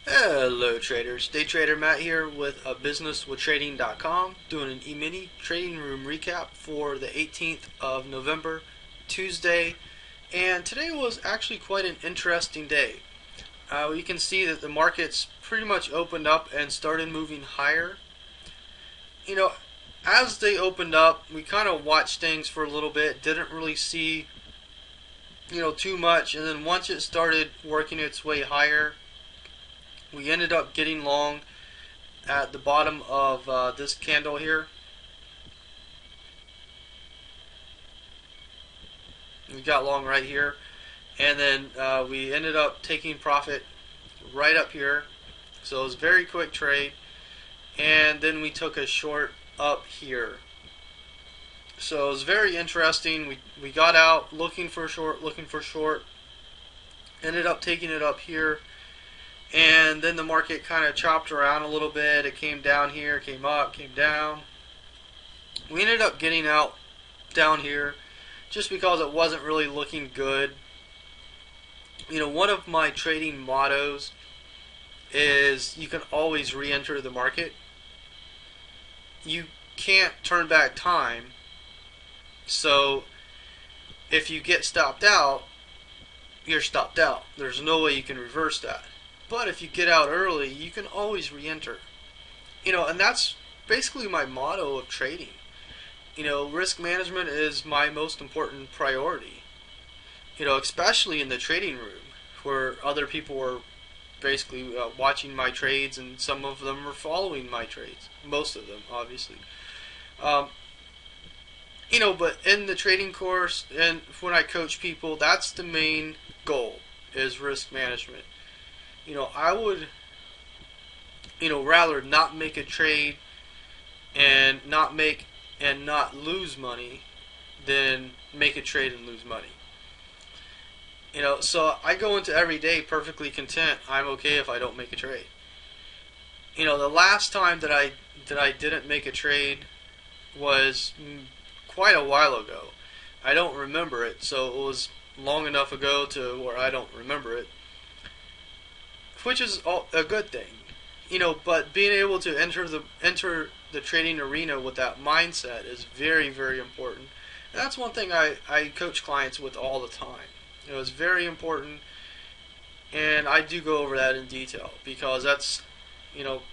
Hello traders, Day Trader Matt here with businesswithtrading.com doing an Emini Trading Room recap for the 18th of November, Tuesday, and today was actually quite an interesting day. You can see that the markets pretty much opened up and started moving higher. You know, as they opened up, we kind of watched things for a little bit, didn't really see, too much, and then once it started working its way higher, we ended up getting long at the bottom of this candle here. We got long right here, and then we ended up taking profit right up here. So it was a very quick trade, and then we took a short up here. So it was very interesting. We got out looking for short, ended up taking it up here. And then the market kind of chopped around a little bit. It came down here, came up, came down. We ended up getting out down here just because it wasn't really looking good. One of my trading mottos is you can always re-enter the market. You can't turn back time. So if you get stopped out, you're stopped out. There's no way you can reverse that. But if you get out early, you can always re-enter. And that's basically my motto of trading. Risk management is my most important priority. Especially in the trading room where other people are basically watching my trades, and some of them are following my trades. Most of them, obviously. But in the trading course and when I coach people, that's the main goal, is risk management. I would, rather not make a trade and not lose money than make a trade and lose money. So I go into every day perfectly content. I'm okay if I don't make a trade. The last time that I didn't make a trade was quite a while ago. I don't remember it, so it was long enough ago to where I don't remember it, which is a good thing, but being able to enter the trading arena with that mindset is very, very important. And that's one thing I coach clients with all the time. It's very important, and I do go over that in detail because that's,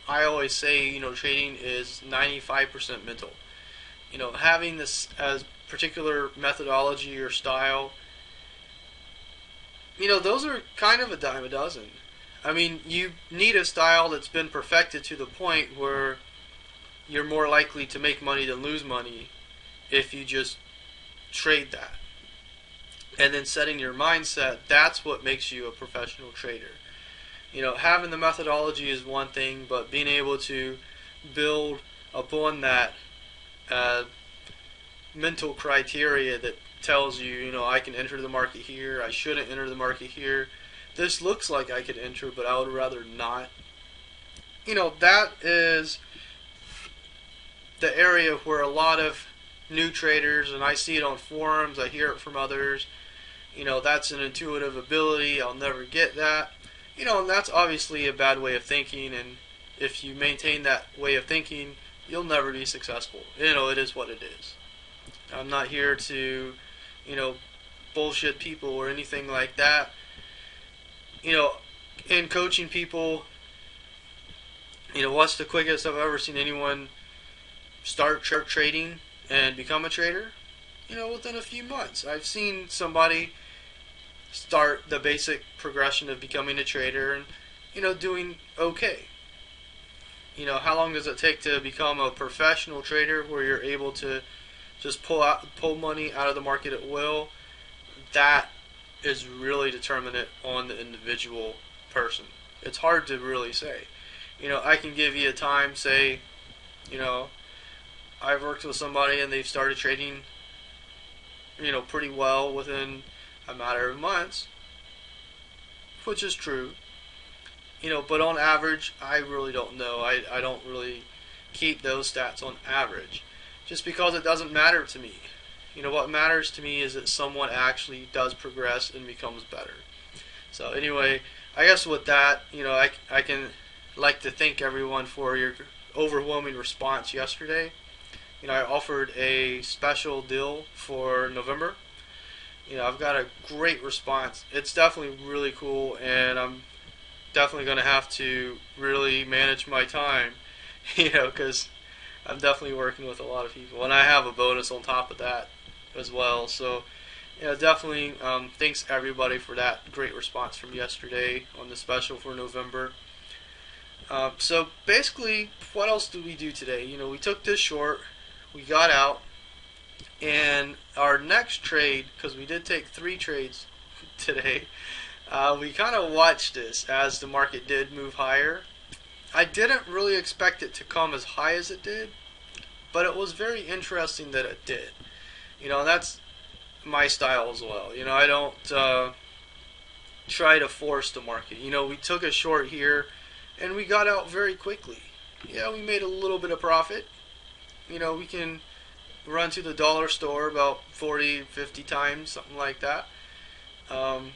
I always say, trading is 95% mental. Having this as particular methodology or style, those are kind of a dime a dozen. I mean, you need a style that's been perfected to the point where you're more likely to make money than lose money if you just trade that. And then setting your mindset, that's what makes you a professional trader. Having the methodology is one thing, but being able to build upon that mental criteria that tells you, I can enter the market here, I shouldn't enter the market here. This looks like I could enter, but I would rather not. That is the area where a lot of new traders, and I see it on forums, I hear it from others, that's an intuitive ability, I'll never get that. And that's obviously a bad way of thinking, and if you maintain that way of thinking, you'll never be successful. It is what it is. I'm not here to, bullshit people or anything like that. In coaching people, what's the quickest I've ever seen anyone start trading and become a trader? Within a few months. I've seen somebody start the basic progression of becoming a trader and, doing okay. How long does it take to become a professional trader where you're able to just pull money out of the market at will? That is really determinant on the individual person. It's hard to really say. I can give you a time, say, I've worked with somebody and they've started trading, pretty well within a matter of months, which is true. But on average, I really don't know. I don't really keep those stats on average, just because it doesn't matter to me. What matters to me is that someone actually does progress and becomes better. So anyway, I guess with that, I can like to thank everyone for your overwhelming response yesterday. I offered a special deal for November. I've got a great response. It's definitely really cool, and I'm definitely going to have to really manage my time, because I'm definitely working with a lot of people, and I have a bonus on top of that as well. So, definitely thanks everybody for that great response from yesterday on the special for November. So basically, what else do we do today? We took this short, we got out, and our next trade, because we did take 3 trades today, we kind of watched this as the market did move higher. I didn't really expect it to come as high as it did, but it was very interesting that it did. That's my style as well. I don't try to force the market. We took a short here, and we got out very quickly. Yeah, we made a little bit of profit. We can run to the dollar store about 40, 50 times, something like that. And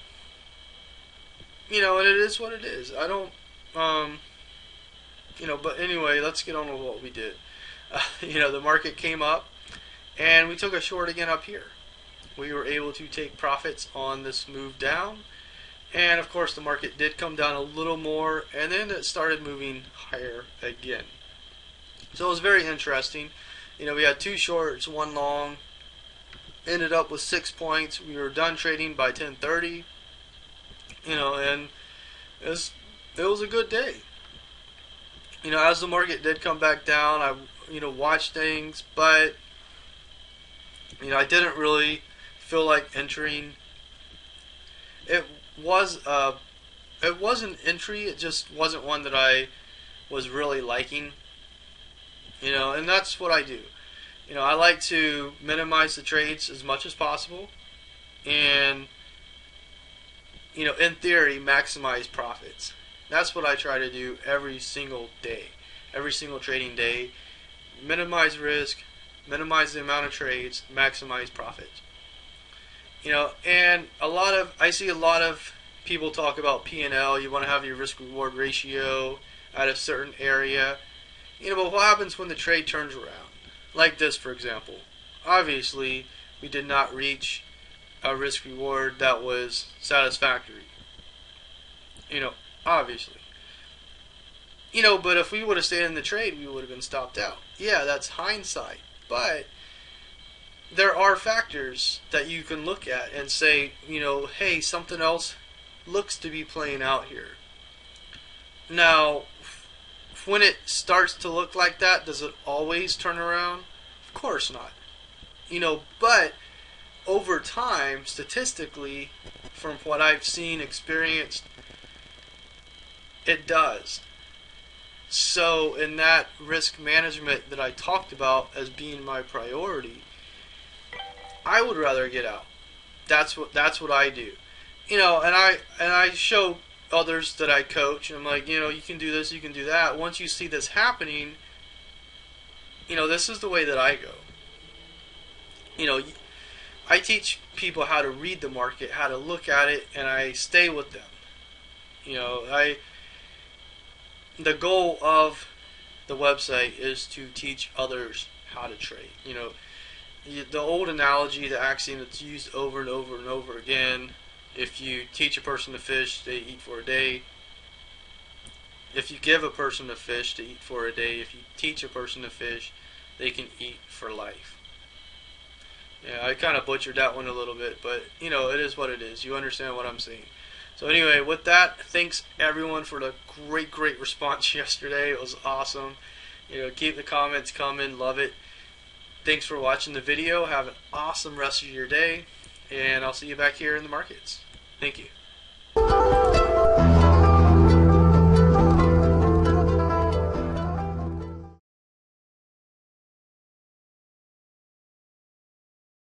it is what it is. I don't, but anyway, let's get on with what we did. The market came up, and we took a short again up here. We were able to take profits on this move down, and of course the market did come down a little more, and then it started moving higher again. So it was very interesting. We had 2 shorts, 1 long. Ended up with 6 points. We were done trading by 10:30. And it was a good day. As the market did come back down, I watched things, but I didn't really feel like entering. It was an entry. It just wasn't one that I was really liking. And that's what I do. I like to minimize the trades as much as possible, and in theory, maximize profits. That's what I try to do every single day, every single trading day. Minimize risk, minimize the amount of trades, maximize profits. And I see a lot of people talk about P&L. You want to have your risk reward ratio at a certain area. But what happens when the trade turns around? Like this, for example. Obviously, we did not reach a risk reward that was satisfactory. Obviously. But if we would have stayed in the trade, we would have been stopped out. Yeah, that's hindsight. But there are factors that you can look at and say, hey, something else looks to be playing out here. Now, when it starts to look like that, does it always turn around? Of course not. But over time, statistically, from what I've seen, experienced, it does. So in that risk management that I talked about as being my priority, I would rather get out. That's what I do. And I show others that I coach, and I'm like, you can do this, you can do that. Once you see this happening, this is the way that I go. I teach people how to read the market, how to look at it, and I stay with them. The goal of the website is to teach others how to trade. The old analogy, the axiom that's used over and over and over again: if you teach a person to fish, they eat for a day. If you give a person a fish to eat for a day, if you teach a person to fish, they can eat for life. Yeah, I kind of butchered that one a little bit, but it is what it is. You understand what I'm saying. So anyway, with that, thanks everyone for the great response yesterday. It was awesome. Keep the comments coming. Love it. Thanks for watching the video. Have an awesome rest of your day, and I'll see you back here in the markets. Thank you.